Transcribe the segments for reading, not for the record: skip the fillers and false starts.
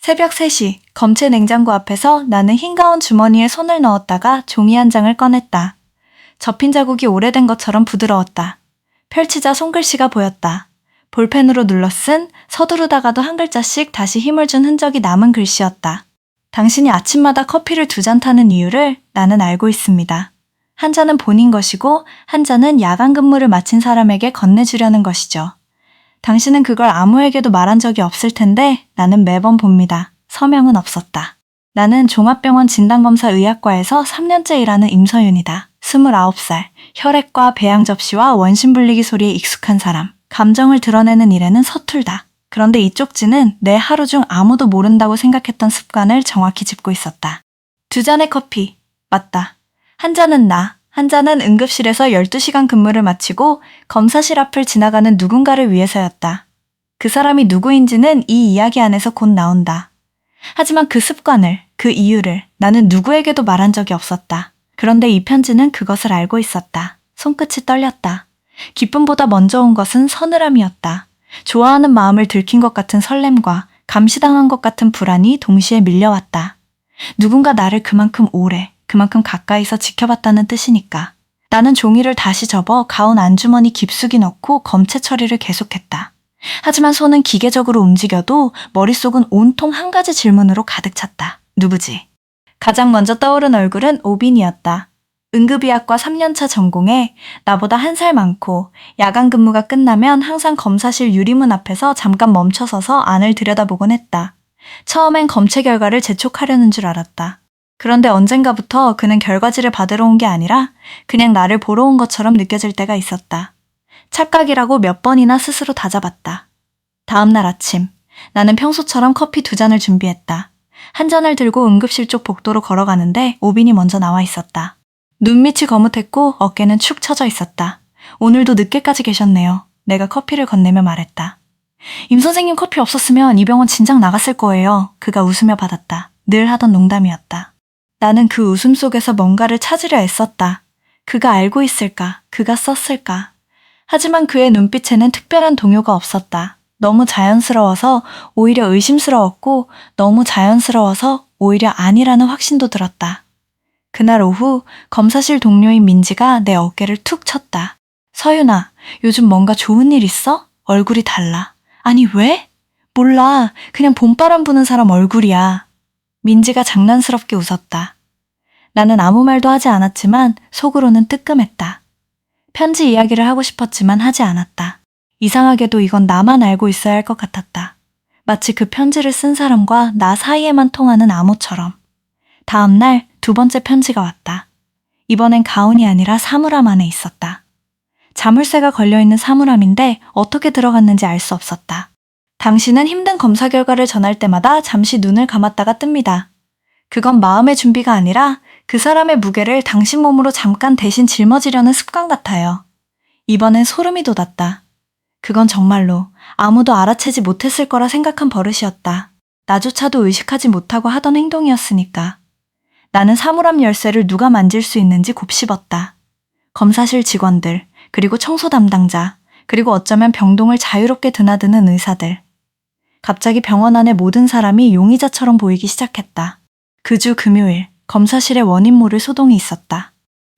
새벽 3시, 검체 냉장고 앞에서 나는 흰 가운 주머니에 손을 넣었다가 종이 한 장을 꺼냈다. 접힌 자국이 오래된 것처럼 부드러웠다. 펼치자 손글씨가 보였다. 볼펜으로 눌러 쓴 서두르다가도 한 글자씩 다시 힘을 준 흔적이 남은 글씨였다. 당신이 아침마다 커피를 2잔 타는 이유를 나는 알고 있습니다. 한 잔은 본인 것이고 한 잔은 야간 근무를 마친 사람에게 건네주려는 것이죠. 당신은 그걸 아무에게도 말한 적이 없을 텐데 나는 매번 봅니다. 서명은 없었다. 나는 종합병원 진단검사의학과에서 3년째 일하는 임서윤이다. 29살, 혈액과 배양 접시와 원심 불리기 소리에 익숙한 사람. 감정을 드러내는 일에는 서툴다. 그런데 이 쪽지는 내 하루 중 아무도 모른다고 생각했던 습관을 정확히 짚고 있었다. 2잔의 커피. 맞다. 한 잔은 나, 한 잔은 응급실에서 12시간 근무를 마치고 검사실 앞을 지나가는 누군가를 위해서였다. 그 사람이 누구인지는 이 이야기 안에서 곧 나온다. 하지만 그 습관을, 그 이유를 나는 누구에게도 말한 적이 없었다. 그런데 이 편지는 그것을 알고 있었다. 손끝이 떨렸다. 기쁨보다 먼저 온 것은 서늘함이었다. 좋아하는 마음을 들킨 것 같은 설렘과 감시당한 것 같은 불안이 동시에 밀려왔다. 누군가 나를 그만큼 오래, 그만큼 가까이서 지켜봤다는 뜻이니까. 나는 종이를 다시 접어 가운 안주머니 깊숙이 넣고 검체 처리를 계속했다. 하지만 손은 기계적으로 움직여도 머릿속은 온통 한 가지 질문으로 가득 찼다. 누구지? 가장 먼저 떠오른 얼굴은 오빈이었다. 응급의학과 3년차 전공에 나보다 1살 많고 야간 근무가 끝나면 항상 검사실 유리문 앞에서 잠깐 멈춰서서 안을 들여다보곤 했다. 처음엔 검체 결과를 재촉하려는 줄 알았다. 그런데 언젠가부터 그는 결과지를 받으러 온 게 아니라 그냥 나를 보러 온 것처럼 느껴질 때가 있었다. 착각이라고 몇 번이나 스스로 다잡았다. 다음 날 아침, 나는 평소처럼 커피 2잔을 준비했다. 한 잔을 들고 응급실 쪽 복도로 걸어가는데 오빈이 먼저 나와 있었다. 눈밑이 거뭇했고 어깨는 축 처져 있었다. 오늘도 늦게까지 계셨네요. 내가 커피를 건네며 말했다. 임 선생님 커피 없었으면 이 병원 진작 나갔을 거예요. 그가 웃으며 받았다. 늘 하던 농담이었다. 나는 그 웃음 속에서 뭔가를 찾으려 애썼다. 그가 알고 있을까? 그가 썼을까? 하지만 그의 눈빛에는 특별한 동요가 없었다. 너무 자연스러워서 오히려 의심스러웠고 너무 자연스러워서 오히려 아니라는 확신도 들었다. 그날 오후 검사실 동료인 민지가 내 어깨를 툭 쳤다. 서윤아, 요즘 뭔가 좋은 일 있어? 얼굴이 달라. 아니 왜? 몰라. 그냥 봄바람 부는 사람 얼굴이야. 민지가 장난스럽게 웃었다. 나는 아무 말도 하지 않았지만 속으로는 뜨끔했다. 편지 이야기를 하고 싶었지만 하지 않았다. 이상하게도 이건 나만 알고 있어야 할 것 같았다. 마치 그 편지를 쓴 사람과 나 사이에만 통하는 암호처럼. 다음 날 2번째 편지가 왔다. 이번엔 가운이 아니라 사물함 안에 있었다. 자물쇠가 걸려있는 사물함인데 어떻게 들어갔는지 알 수 없었다. 당신은 힘든 검사 결과를 전할 때마다 잠시 눈을 감았다가 뜹니다. 그건 마음의 준비가 아니라 그 사람의 무게를 당신 몸으로 잠깐 대신 짊어지려는 습관 같아요. 이번엔 소름이 돋았다. 그건 정말로 아무도 알아채지 못했을 거라 생각한 버릇이었다. 나조차도 의식하지 못하고 하던 행동이었으니까. 나는 사물함 열쇠를 누가 만질 수 있는지 곱씹었다. 검사실 직원들, 그리고 청소 담당자, 그리고 어쩌면 병동을 자유롭게 드나드는 의사들. 갑자기 병원 안의 모든 사람이 용의자처럼 보이기 시작했다. 그 주 금요일, 검사실에 원인 모를 소동이 있었다.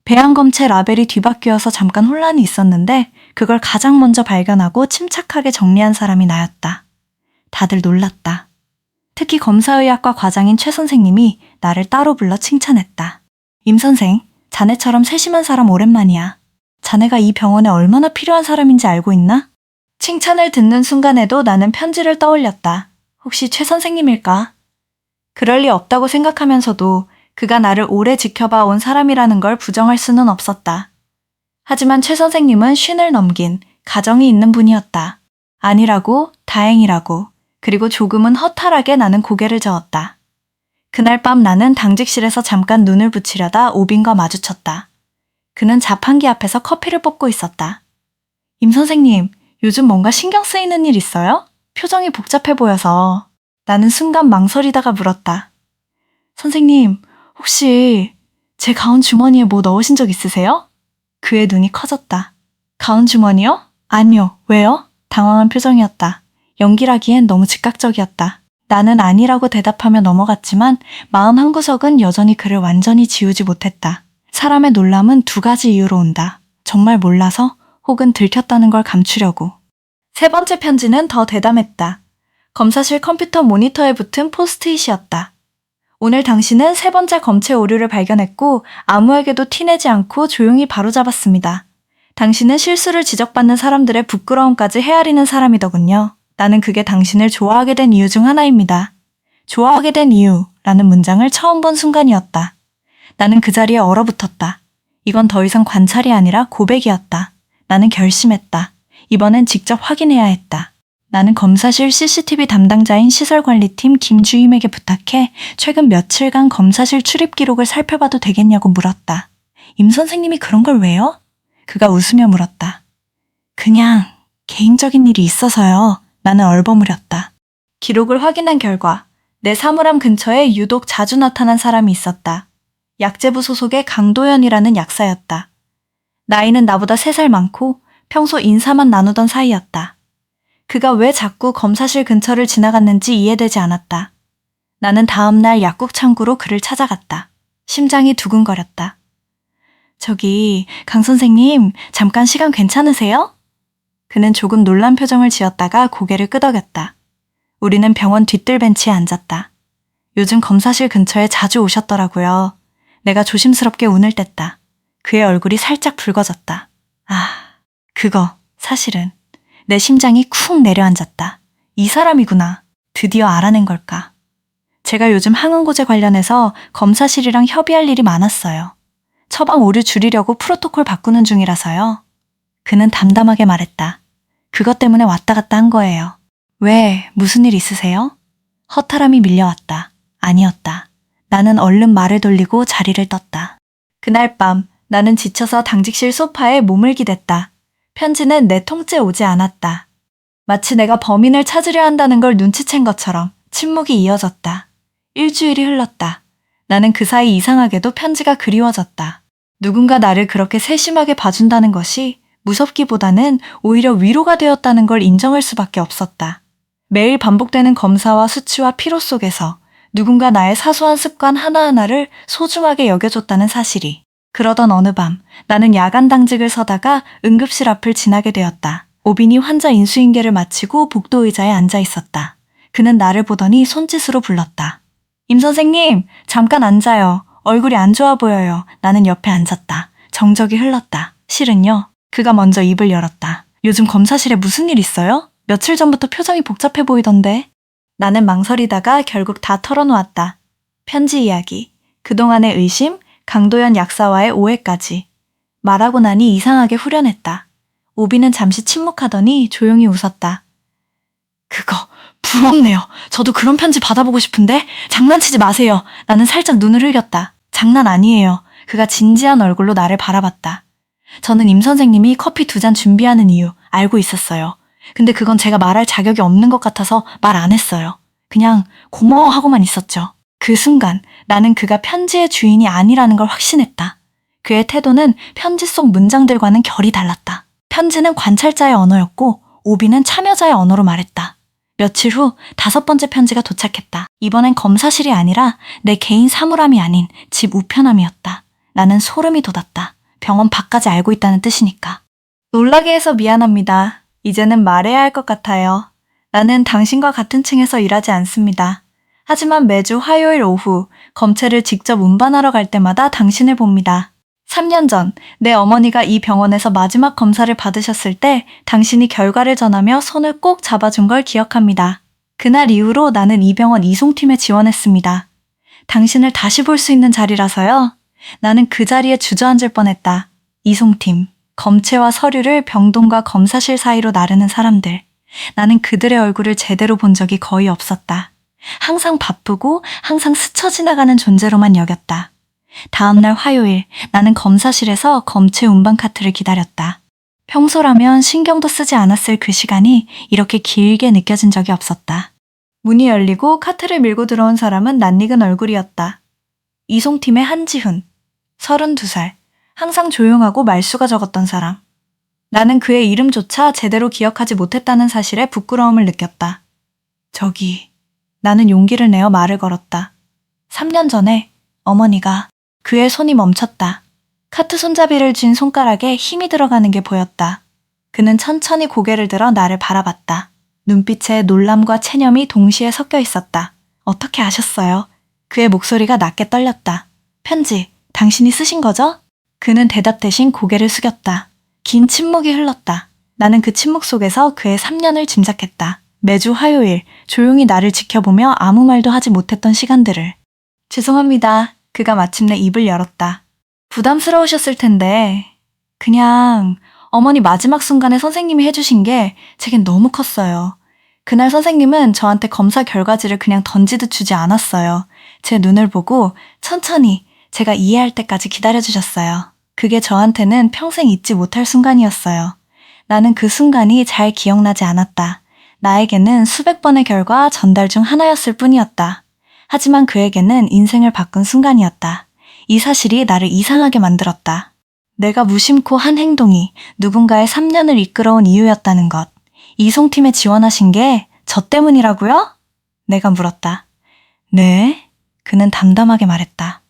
배양검체 라벨이 뒤바뀌어서 잠깐 혼란이 있었는데 그걸 가장 먼저 발견하고 침착하게 정리한 사람이 나였다. 다들 놀랐다. 특히 검사의학과 과장인 최 선생님이 나를 따로 불러 칭찬했다. 임 선생, 자네처럼 세심한 사람 오랜만이야. 자네가 이 병원에 얼마나 필요한 사람인지 알고 있나? 칭찬을 듣는 순간에도 나는 편지를 떠올렸다. 혹시 최 선생님일까? 그럴 리 없다고 생각하면서도 그가 나를 오래 지켜봐 온 사람이라는 걸 부정할 수는 없었다. 하지만 최 선생님은 쉰을 넘긴 가정이 있는 분이었다. 아니라고, 다행이라고, 그리고 조금은 허탈하게 나는 고개를 저었다. 그날 밤 나는 당직실에서 잠깐 눈을 붙이려다 오빈과 마주쳤다. 그는 자판기 앞에서 커피를 뽑고 있었다. 임 선생님, 요즘 뭔가 신경 쓰이는 일 있어요? 표정이 복잡해 보여서. 나는 순간 망설이다가 물었다. 선생님, 혹시 제 가운 주머니에 뭐 넣으신 적 있으세요? 그의 눈이 커졌다. 가운 주머니요? 아니요. 왜요? 당황한 표정이었다. 연기라기엔 너무 즉각적이었다. 나는 아니라고 대답하며 넘어갔지만 마음 한구석은 여전히 그를 완전히 지우지 못했다. 사람의 놀람은 두 가지 이유로 온다. 정말 몰라서 혹은 들켰다는 걸 감추려고. 세 번째 편지는 더 대담했다. 검사실 컴퓨터 모니터에 붙은 포스트잇이었다. 오늘 당신은 세 번째 검체 오류를 발견했고 아무에게도 티내지 않고 조용히 바로잡았습니다. 당신은 실수를 지적받는 사람들의 부끄러움까지 헤아리는 사람이더군요. 나는 그게 당신을 좋아하게 된 이유 중 하나입니다. 좋아하게 된 이유라는 문장을 처음 본 순간이었다. 나는 그 자리에 얼어붙었다. 이건 더 이상 관찰이 아니라 고백이었다. 나는 결심했다. 이번엔 직접 확인해야 했다. 나는 검사실 CCTV 담당자인 시설관리팀 김주임에게 부탁해 최근 며칠간 검사실 출입 기록을 살펴봐도 되겠냐고 물었다. 임 선생님이 그런 걸 왜요? 그가 웃으며 물었다. 그냥 개인적인 일이 있어서요. 나는 얼버무렸다. 기록을 확인한 결과 내 사물함 근처에 유독 자주 나타난 사람이 있었다. 약재부 소속의 강도연이라는 약사였다. 나이는 나보다 3살 많고 평소 인사만 나누던 사이였다. 그가 왜 자꾸 검사실 근처를 지나갔는지 이해되지 않았다. 나는 다음 날 약국 창구로 그를 찾아갔다. 심장이 두근거렸다. 저기 강 선생님 잠깐 시간 괜찮으세요? 그는 조금 놀란 표정을 지었다가 고개를 끄덕였다. 우리는 병원 뒤뜰 벤치에 앉았다. 요즘 검사실 근처에 자주 오셨더라고요. 내가 조심스럽게 운을 뗐다. 그의 얼굴이 살짝 붉어졌다. 그거 사실은 내 심장이 쿵 내려앉았다. 이 사람이구나. 드디어 알아낸 걸까. 제가 요즘 항응고제 관련해서 검사실이랑 협의할 일이 많았어요. 처방 오류 줄이려고 프로토콜 바꾸는 중이라서요. 그는 담담하게 말했다. 그것 때문에 왔다 갔다 한 거예요. 왜, 무슨 일 있으세요? 허탈함이 밀려왔다. 아니었다. 나는 얼른 말을 돌리고 자리를 떴다. 그날 밤 나는 지쳐서 당직실 소파에 몸을 기댔다. 편지는 내 통째 오지 않았다. 마치 내가 범인을 찾으려 한다는 걸 눈치챈 것처럼 침묵이 이어졌다. 일주일이 흘렀다. 나는 그 사이 이상하게도 편지가 그리워졌다. 누군가 나를 그렇게 세심하게 봐준다는 것이 무섭기보다는 오히려 위로가 되었다는 걸 인정할 수밖에 없었다. 매일 반복되는 검사와 수치와 피로 속에서 누군가 나의 사소한 습관 하나하나를 소중하게 여겨줬다는 사실이. 그러던 어느 밤 나는 야간 당직을 서다가 응급실 앞을 지나게 되었다. 오빈이 환자 인수인계를 마치고 복도 의자에 앉아 있었다. 그는 나를 보더니 손짓으로 불렀다. 임 선생님, 잠깐 앉아요. 얼굴이 안 좋아 보여요. 나는 옆에 앉았다. 정적이 흘렀다. 실은요. 그가 먼저 입을 열었다. 요즘 검사실에 무슨 일 있어요? 며칠 전부터 표정이 복잡해 보이던데. 나는 망설이다가 결국 다 털어놓았다. 편지 이야기, 그동안의 의심, 강도연 약사와의 오해까지. 말하고 나니 이상하게 후련했다. 오비는 잠시 침묵하더니 조용히 웃었다. 그거 부럽네요. 저도 그런 편지 받아보고 싶은데 장난치지 마세요. 나는 살짝 눈을 흘렸다. 장난 아니에요. 그가 진지한 얼굴로 나를 바라봤다. 저는 임 선생님이 커피 2잔 준비하는 이유 알고 있었어요. 근데 그건 제가 말할 자격이 없는 것 같아서 말 안 했어요. 그냥 고마워하고만 있었죠. 그 순간 나는 그가 편지의 주인이 아니라는 걸 확신했다. 그의 태도는 편지 속 문장들과는 결이 달랐다. 편지는 관찰자의 언어였고 오비는 참여자의 언어로 말했다. 며칠 후 5번째 편지가 도착했다. 이번엔 검사실이 아니라 내 개인 사물함이 아닌 집 우편함이었다. 나는 소름이 돋았다. 병원 밖까지 알고 있다는 뜻이니까. 놀라게 해서 미안합니다. 이제는 말해야 할 것 같아요. 나는 당신과 같은 층에서 일하지 않습니다. 하지만 매주 화요일 오후 검체를 직접 운반하러 갈 때마다 당신을 봅니다. 3년 전 내 어머니가 이 병원에서 마지막 검사를 받으셨을 때 당신이 결과를 전하며 손을 꼭 잡아준 걸 기억합니다. 그날 이후로 나는 이 병원 이송팀에 지원했습니다. 당신을 다시 볼 수 있는 자리라서요. 나는 그 자리에 주저앉을 뻔했다. 이송팀, 검체와 서류를 병동과 검사실 사이로 나르는 사람들. 나는 그들의 얼굴을 제대로 본 적이 거의 없었다. 항상 바쁘고 항상 스쳐 지나가는 존재로만 여겼다. 다음날 화요일 나는 검사실에서 검체 운반 카트를 기다렸다. 평소라면 신경도 쓰지 않았을 그 시간이 이렇게 길게 느껴진 적이 없었다. 문이 열리고 카트를 밀고 들어온 사람은 낯익은 얼굴이었다. 이송팀의 한지훈, 32살, 항상 조용하고 말수가 적었던 사람. 나는 그의 이름조차 제대로 기억하지 못했다는 사실에 부끄러움을 느꼈다. 저기, 나는 용기를 내어 말을 걸었다. 3년 전에 어머니가. 그의 손이 멈췄다. 카트 손잡이를 쥔 손가락에 힘이 들어가는 게 보였다. 그는 천천히 고개를 들어 나를 바라봤다. 눈빛에 놀람과 체념이 동시에 섞여 있었다. 어떻게 아셨어요? 그의 목소리가 낮게 떨렸다. 편지, 당신이 쓰신 거죠? 그는 대답 대신 고개를 숙였다. 긴 침묵이 흘렀다. 나는 그 침묵 속에서 그의 3년을 짐작했다. 매주 화요일 조용히 나를 지켜보며 아무 말도 하지 못했던 시간들을. 죄송합니다. 그가 마침내 입을 열었다. 부담스러우셨을 텐데 그냥 어머니 마지막 순간에 선생님이 해주신 게 제겐 너무 컸어요. 그날 선생님은 저한테 검사 결과지를 그냥 던지듯 주지 않았어요. 제 눈을 보고 천천히 제가 이해할 때까지 기다려주셨어요. 그게 저한테는 평생 잊지 못할 순간이었어요. 나는 그 순간이 잘 기억나지 않았다. 나에게는 수백 번의 결과 전달 중 하나였을 뿐이었다. 하지만 그에게는 인생을 바꾼 순간이었다. 이 사실이 나를 이상하게 만들었다. 내가 무심코 한 행동이 누군가의 3년을 이끌어온 이유였다는 것. 이송팀에 지원하신 게 저 때문이라고요? 내가 물었다. 네? 그는 담담하게 말했다.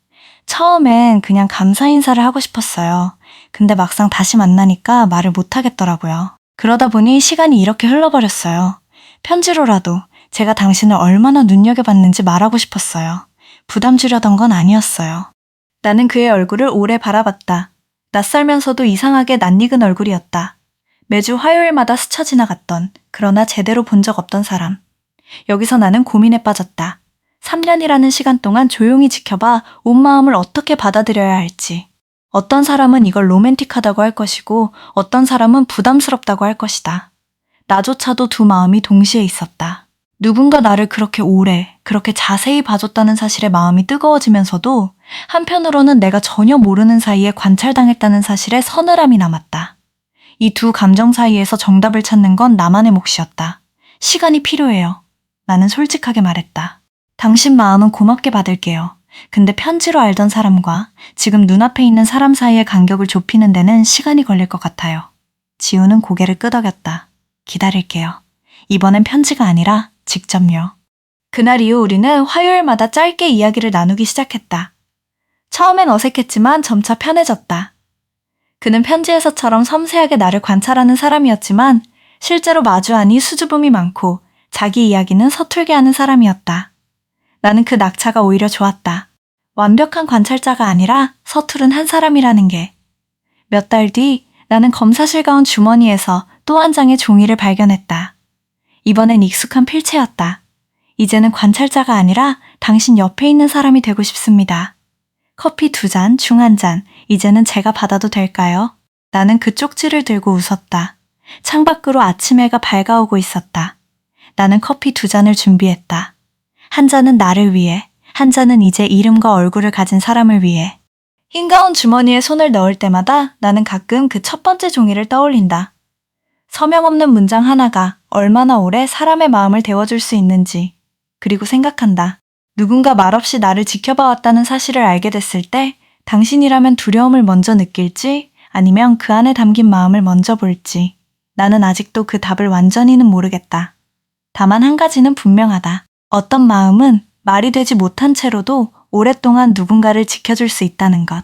처음엔 그냥 감사 인사를 하고 싶었어요. 근데 막상 다시 만나니까 말을 못하겠더라고요. 그러다 보니 시간이 이렇게 흘러버렸어요. 편지로라도 제가 당신을 얼마나 눈여겨봤는지 말하고 싶었어요. 부담 주려던 건 아니었어요. 나는 그의 얼굴을 오래 바라봤다. 낯설면서도 이상하게 낯익은 얼굴이었다. 매주 화요일마다 스쳐 지나갔던, 그러나 제대로 본 적 없던 사람. 여기서 나는 고민에 빠졌다. 3년이라는 시간 동안 조용히 지켜봐 온 마음을 어떻게 받아들여야 할지. 어떤 사람은 이걸 로맨틱하다고 할 것이고 어떤 사람은 부담스럽다고 할 것이다. 나조차도 두 마음이 동시에 있었다. 누군가 나를 그렇게 오래, 그렇게 자세히 봐줬다는 사실에 마음이 뜨거워지면서도 한편으로는 내가 전혀 모르는 사이에 관찰당했다는 사실에 서늘함이 남았다. 이 두 감정 사이에서 정답을 찾는 건 나만의 몫이었다. 시간이 필요해요. 나는 솔직하게 말했다. 당신 마음은 고맙게 받을게요. 근데 편지로 알던 사람과 지금 눈앞에 있는 사람 사이의 간격을 좁히는 데는 시간이 걸릴 것 같아요. 지우는 고개를 끄덕였다. 기다릴게요. 이번엔 편지가 아니라 직접요. 그날 이후 우리는 화요일마다 짧게 이야기를 나누기 시작했다. 처음엔 어색했지만 점차 편해졌다. 그는 편지에서처럼 섬세하게 나를 관찰하는 사람이었지만 실제로 마주하니 수줍음이 많고 자기 이야기는 서툴게 하는 사람이었다. 나는 그 낙차가 오히려 좋았다. 완벽한 관찰자가 아니라 서투른 한 사람이라는 게. 몇 달 뒤 나는 검사실 가운 주머니에서 또 한 장의 종이를 발견했다. 이번엔 익숙한 필체였다. 이제는 관찰자가 아니라 당신 옆에 있는 사람이 되고 싶습니다. 커피 2잔, 중 1잔, 이제는 제가 받아도 될까요? 나는 그 쪽지를 들고 웃었다. 창밖으로 아침 해가 밝아오고 있었다. 나는 커피 2잔을 준비했다. 한 잔은 나를 위해, 한 잔은 이제 이름과 얼굴을 가진 사람을 위해. 흰가운 주머니에 손을 넣을 때마다 나는 가끔 그 첫 번째 종이를 떠올린다. 서명 없는 문장 하나가 얼마나 오래 사람의 마음을 데워줄 수 있는지. 그리고 생각한다. 누군가 말없이 나를 지켜봐왔다는 사실을 알게 됐을 때 당신이라면 두려움을 먼저 느낄지 아니면 그 안에 담긴 마음을 먼저 볼지. 나는 아직도 그 답을 완전히는 모르겠다. 다만 한 가지는 분명하다. 어떤 마음은 말이 되지 못한 채로도 오랫동안 누군가를 지켜줄 수 있다는 것.